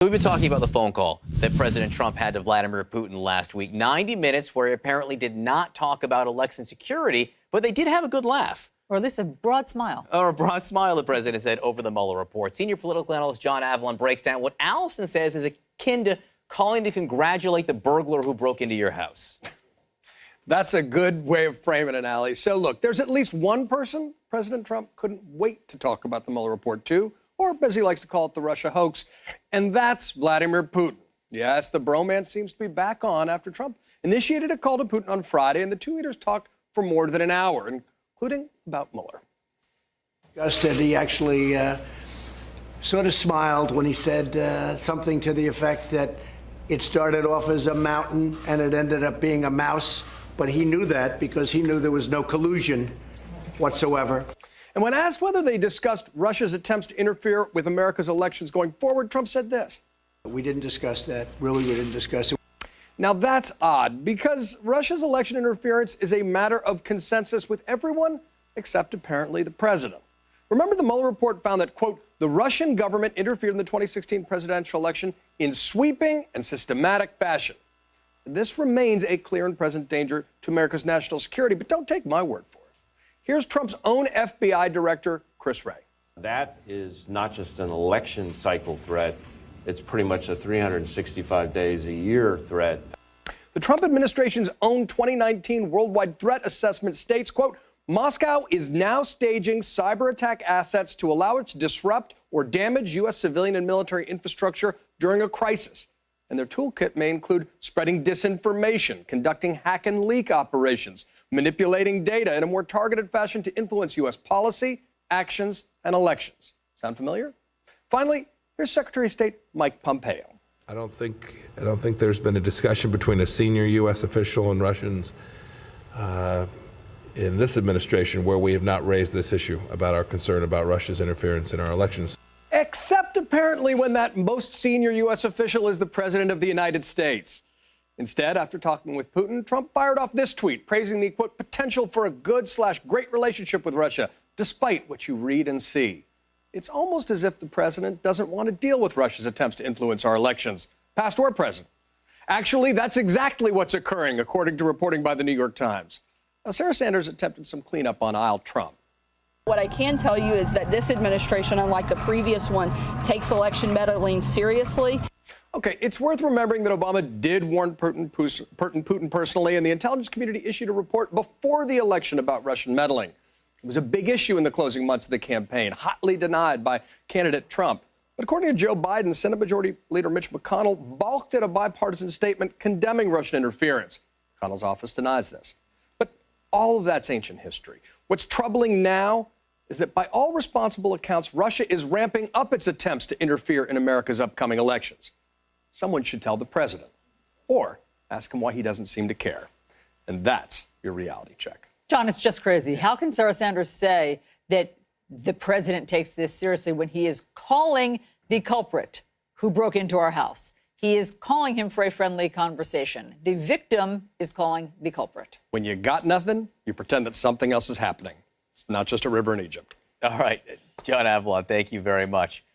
We've been talking about the phone call that President Trump had to Vladimir Putin last week. 90 minutes where he apparently did not talk about election security, but they did have a good laugh. Or at least a broad smile. Or a broad smile, the president said over the Mueller report. Senior political analyst John Avlon breaks down what Allison says is akin to calling to congratulate the burglar who broke into your house. That's a good way of framing it, Allie. So look, there's at least one person President Trump couldn't wait to talk about the Mueller report to, or as he likes to call it, the Russia hoax, and that's Vladimir Putin. Yes, the bromance seems to be back on after Trump initiated a call to Putin on Friday, and the two leaders talked for more than an hour, including about Mueller. He actually sort of smiled when he said something to the effect that it started off as a mountain and it ended up being a mouse, but he knew that because he knew there was no collusion whatsoever. And when asked whether they discussed Russia's attempts to interfere with America's elections going forward, Trump said this. We didn't discuss that. Really, we didn't discuss it. Now, that's odd because Russia's election interference is a matter of consensus with everyone except apparently the president. Remember, the Mueller report found that, quote, the Russian government interfered in the 2016 presidential election in sweeping and systematic fashion. This remains a clear and present danger to America's national security, but don't take my word for it. Here's Trump's own FBI director, Chris Wray. That is not just an election cycle threat. It's pretty much a 365 days a year threat. The Trump administration's own 2019 worldwide threat assessment states, quote, Moscow is now staging cyber attack assets to allow it to disrupt or damage U.S. civilian and military infrastructure during a crisis. And their toolkit may include spreading disinformation, conducting hack and leak operations, manipulating data in a more targeted fashion to influence U.S. policy, actions, and elections. Sound familiar? Finally, here's Secretary of State Mike Pompeo. I don't think there's been a discussion between a senior U.S. official and Russians in this administration where we have not raised this issue about our concern about Russia's interference in our elections. Except apparently when that most senior U.S. official is the President of the United States. Instead, after talking with Putin, Trump fired off this tweet, praising the, quote, potential for a good/great relationship with Russia, despite what you read and see. It's almost as if the president doesn't want to deal with Russia's attempts to influence our elections, past or present. Actually, that's exactly what's occurring, according to reporting by the New York Times. Now, Sarah Sanders attempted some cleanup on aisle Trump. What I can tell you is that this administration, unlike the previous one, takes election meddling seriously. Okay, it's worth remembering that Obama did warn Putin personally, and the intelligence community issued a report before the election about Russian meddling. It was a big issue in the closing months of the campaign, hotly denied by candidate Trump. But according to Joe Biden, Senate Majority Leader Mitch McConnell balked at a bipartisan statement condemning Russian interference. McConnell's office denies this. But all of that's ancient history. What's troubling now is that by all responsible accounts, Russia is ramping up its attempts to interfere in America's upcoming elections. Someone should tell the president, or ask him why he doesn't seem to care. And that's your reality check. John, it's just crazy. How can Sarah Sanders say that the president takes this seriously when he is calling the culprit who broke into our house? He is calling him for a friendly conversation. The victim is calling the culprit. When you got nothing, you pretend that something else is happening. It's not just a river in Egypt. All right, John Avlon, thank you very much.